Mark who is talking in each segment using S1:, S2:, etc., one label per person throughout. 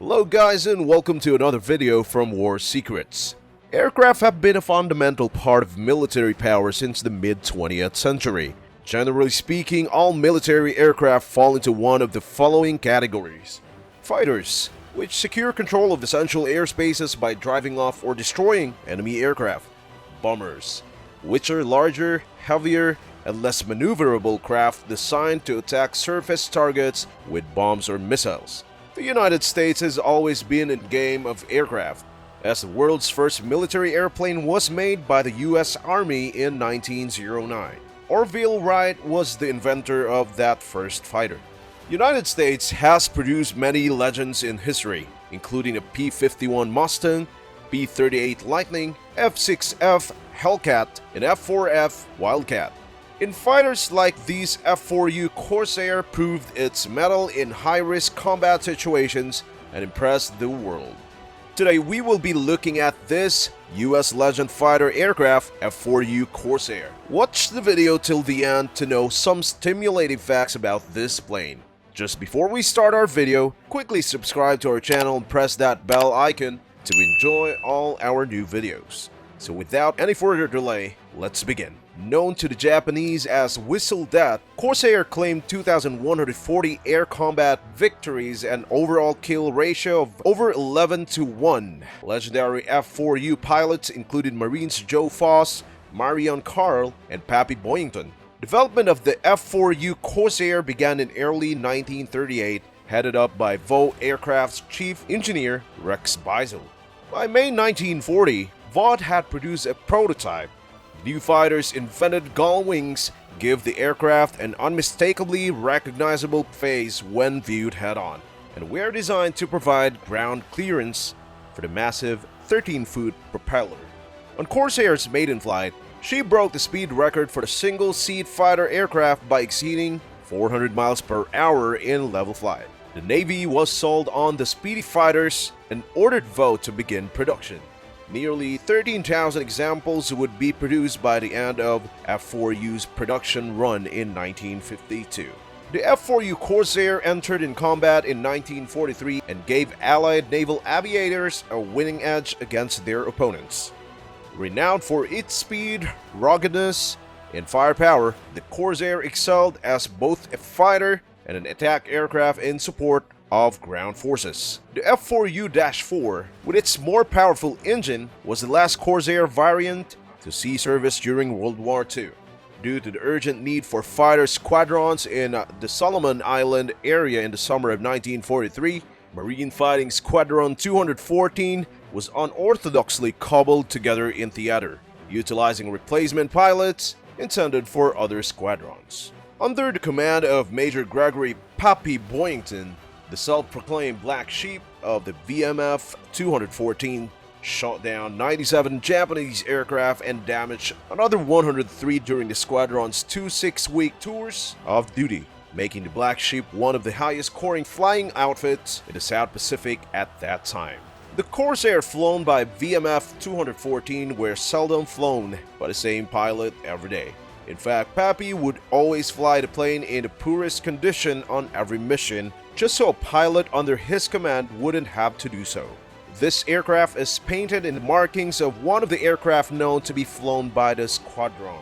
S1: Hello guys and welcome to another video from War Secrets. Aircraft have been a fundamental part of military power since the mid-20th century. Generally speaking, all military aircraft fall into one of the following categories. Fighters, which secure control of essential airspaces by driving off or destroying enemy aircraft. Bombers, which are larger, heavier, and less maneuverable craft designed to attack surface targets with bombs or missiles. The United States has always been in the game of aircraft, as the world's first military airplane was made by the US Army in 1909. Orville Wright was the inventor of that first fighter. United States has produced many legends in history, including a P-51 Mustang, P-38 Lightning, F-6F Hellcat, and F-4F Wildcat. In fighters like these, F4U Corsair proved its mettle in high-risk combat situations and impressed the world. Today we will be looking at this US legend fighter aircraft, F4U Corsair. Watch the video till the end to know some stimulating facts about this plane. Just before we start our video, quickly subscribe to our channel and press that bell icon to enjoy all our new videos. So without any further delay, let's begin. Known to the Japanese as Whistle Death, Corsair claimed 2,140 air combat victories and overall kill ratio of over 11-1. Legendary F4U pilots included Marines Joe Foss, Marion Carl, and Pappy Boyington. Development of the F4U Corsair began in early 1938, headed up by Vought Aircraft's chief engineer Rex Beisel. By May 1940, Vought had produced a prototype. New fighters invented gull wings give the aircraft an unmistakably recognizable face when viewed head-on, and were designed to provide ground clearance for the massive 13-foot propeller. On Corsair's maiden flight, she broke the speed record for the single-seat fighter aircraft by exceeding 400 miles per hour in level flight. The Navy was sold on the speedy fighters and ordered Vought to begin production. Nearly 13,000 examples would be produced by the end of F4U's production run in 1952. The F4U Corsair entered in combat in 1943 and gave Allied naval aviators a winning edge against their opponents. Renowned for its speed, ruggedness, and firepower, the Corsair excelled as both a fighter and an attack aircraft in support of ground forces. The F4U-4, with its more powerful engine, was the last Corsair variant to see service during World War II. Due to the urgent need for fighter squadrons in the Solomon Island area in the summer of 1943, Marine Fighting Squadron 214 was unorthodoxly cobbled together in theater, utilizing replacement pilots intended for other squadrons. Under the command of Major Gregory Pappy Boyington, the self-proclaimed black sheep of the VMF 214 shot down 97 Japanese aircraft and damaged another 103 during the squadron's 2 6-week tours of duty, making the black sheep one of the highest scoring flying outfits in the South Pacific at that time. The Corsair flown by VMF 214 were seldom flown by the same pilot every day. In fact, Pappy would always fly the plane in the poorest condition on every mission, just so a pilot under his command wouldn't have to do so. This aircraft is painted in the markings of one of the aircraft known to be flown by the squadron.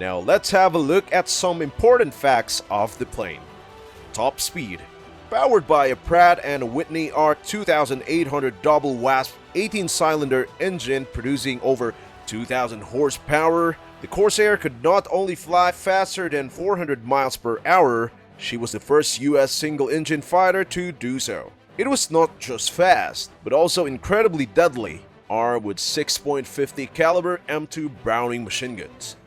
S1: Now let's have a look at some important facts of the plane. Top speed. Powered by a Pratt & Whitney R2800 double Wasp 18-cylinder engine producing over 2,000 horsepower, the Corsair could not only fly faster than 400 miles per hour, she was the first US single-engine fighter to do so. It was not just fast, but also incredibly deadly, armed with 6.50 caliber M2 Browning machine guns.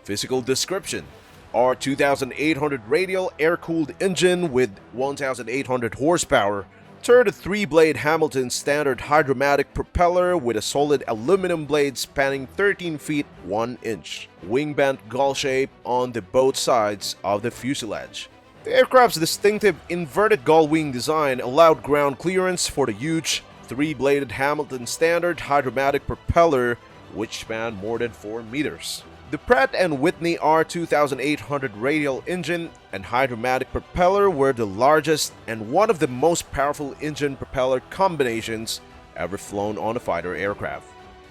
S1: Physical description: R2800 radial air-cooled engine with 1,800 horsepower, turned a 3-blade Hamilton standard hydromatic propeller with a solid aluminum blade spanning 13 feet 1 inch, wing-bent gull shape on both sides of the fuselage. The aircraft's distinctive inverted gull wing design allowed ground clearance for the huge 3-bladed Hamilton standard hydromatic propeller, which spanned more than 4 meters. The Pratt & Whitney R2800 radial engine and hydromatic propeller were the largest and one of the most powerful engine-propeller combinations ever flown on a fighter aircraft.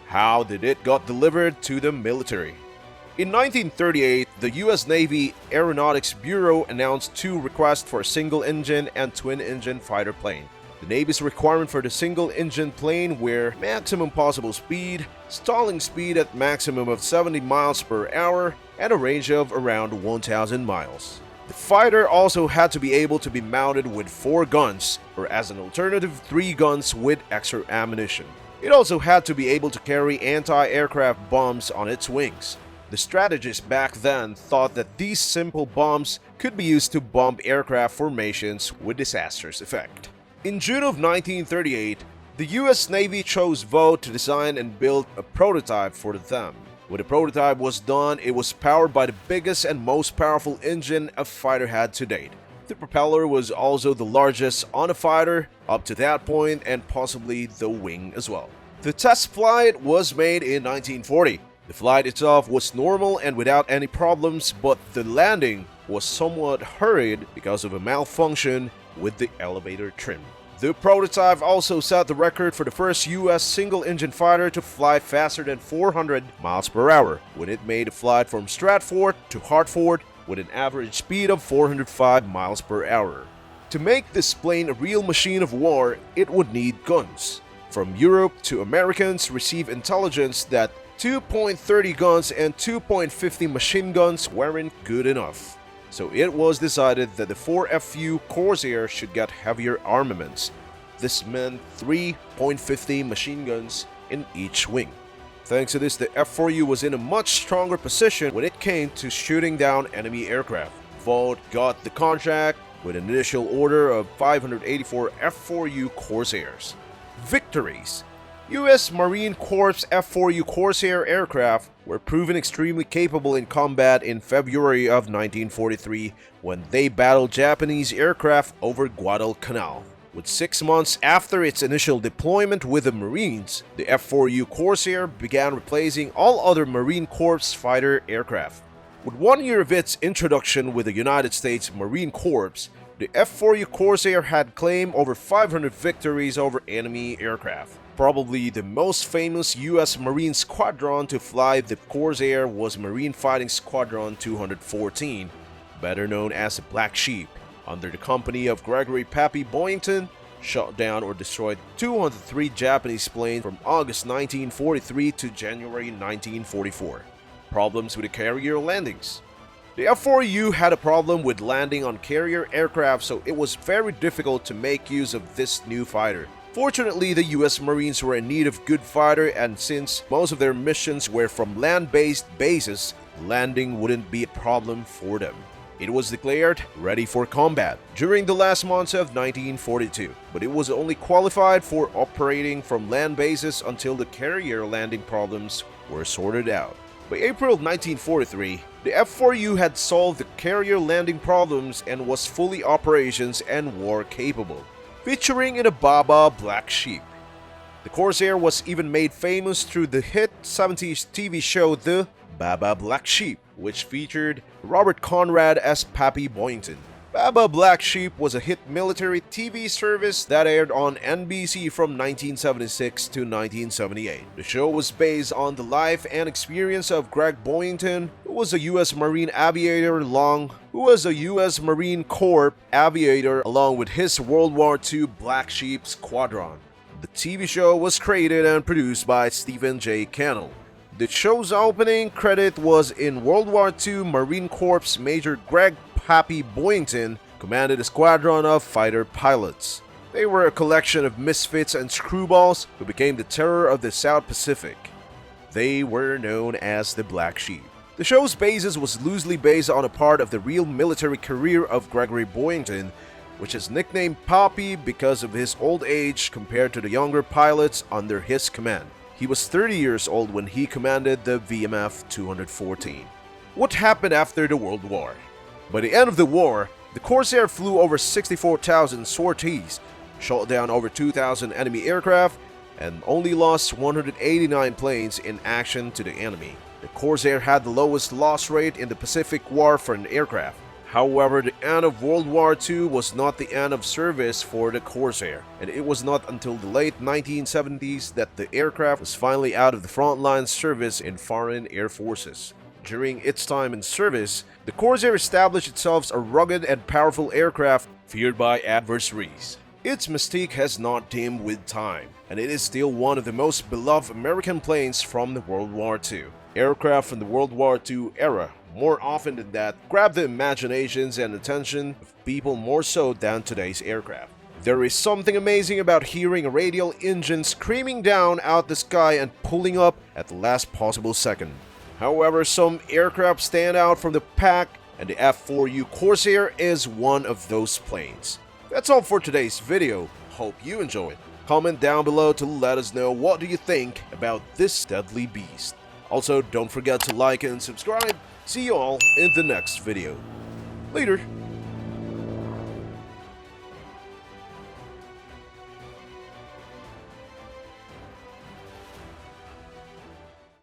S1: How did it got delivered to the military? In 1938, the U.S. Navy Aeronautics Bureau announced two requests for a single-engine and twin-engine fighter plane. The Navy's requirement for the single-engine plane were maximum possible speed, stalling speed at maximum of 70 miles per hour, and a range of around 1,000 miles. The fighter also had to be able to be mounted with 4 guns, or as an alternative 3 guns with extra ammunition. It also had to be able to carry anti-aircraft bombs on its wings. The strategists back then thought that these simple bombs could be used to bomb aircraft formations with disastrous effect. In June of 1938, the US Navy chose Vought to design and build a prototype for them. When the prototype was done, it was powered by the biggest and most powerful engine a fighter had to date. The propeller was also the largest on a fighter up to that point, and possibly the wing as well. The test flight was made in 1940. The flight itself was normal and without any problems, but the landing was somewhat hurried because of a malfunction with the elevator trim. The prototype also set the record for the first US single-engine fighter to fly faster than 400 miles per hour when it made a flight from Stratford to Hartford with an average speed of 405 miles per hour. To make this plane a real machine of war, it would need guns. From Europe to Americans received intelligence that 2.30 guns and 2.50 machine guns weren't good enough. So it was decided that the Vought F4U Corsair should get heavier armaments. This meant 3.50 machine guns in each wing. Thanks to this, the F4U was in a much stronger position when it came to shooting down enemy aircraft. Vought got the contract with an initial order of 584 F4U Corsairs. Victories. U.S. Marine Corps F4U Corsair aircraft were proven extremely capable in combat in February of 1943 when they battled Japanese aircraft over Guadalcanal. With 6 months after its initial deployment with the Marines, the F4U Corsair began replacing all other Marine Corps fighter aircraft. With 1 year of its introduction with the United States Marine Corps, the F4U Corsair had claimed over 500 victories over enemy aircraft. Probably the most famous U.S. Marine squadron to fly the Corsair was Marine Fighting Squadron 214, better known as the Black Sheep, under the company of Gregory "Pappy" Boyington, shot down or destroyed 203 Japanese planes from August 1943 to January 1944. Problems with the carrier landings. The F4U had a problem with landing on carrier aircraft, so it was very difficult to make use of this new fighter. Fortunately, the US Marines were in need of good fighter, and since most of their missions were from land-based bases, landing wouldn't be a problem for them. It was declared ready for combat during the last months of 1942, but it was only qualified for operating from land bases until the carrier landing problems were sorted out. By April 1943, the F4U had solved the carrier landing problems and was fully operations and war capable, featuring in a Baba Black Sheep. The Corsair was even made famous through the hit 70s TV show The Baba Black Sheep, which featured Robert Conrad as Pappy Boyington. Baba Black Sheep was a hit military TV service that aired on NBC from 1976 to 1978. The show was based on the life and experience of Greg Boyington, who was a U.S. Marine aviator along with his World War II Black Sheep Squadron. The TV show was created and produced by Stephen J. Cannell. The show's opening credit was in World War II Marine Corps Major Greg "Pappy" Boyington commanded a squadron of fighter pilots. They were a collection of misfits and screwballs who became the terror of the South Pacific. They were known as the Black Sheep. The show's basis was loosely based on a part of the real military career of Gregory Boyington, which is nicknamed Pappy because of his old age compared to the younger pilots under his command. He was 30 years old when he commanded the VMF 214. What happened after the World War? By the end of the war, the Corsair flew over 64,000 sorties, shot down over 2,000 enemy aircraft, and only lost 189 planes in action to the enemy. The Corsair had the lowest loss rate in the Pacific War for an aircraft. However, the end of World War II was not the end of service for the Corsair, and it was not until the late 1970s that the aircraft was finally out of the frontline service in foreign air forces. During its time in service, the Corsair established itself as a rugged and powerful aircraft feared by adversaries. Its mystique has not dimmed with time, and it is still one of the most beloved American planes from the World War II. Aircraft from the World War II era, more often than that, grab the imaginations and attention of people more so than today's aircraft. There is something amazing about hearing a radial engine screaming down out the sky and pulling up at the last possible second. However, some aircraft stand out from the pack, and the F4U Corsair is one of those planes. That's all for today's video. Hope you enjoyed. Comment down below to let us know what do you think about this deadly beast. Also, don't forget to like and subscribe. See you all in the next video. Later.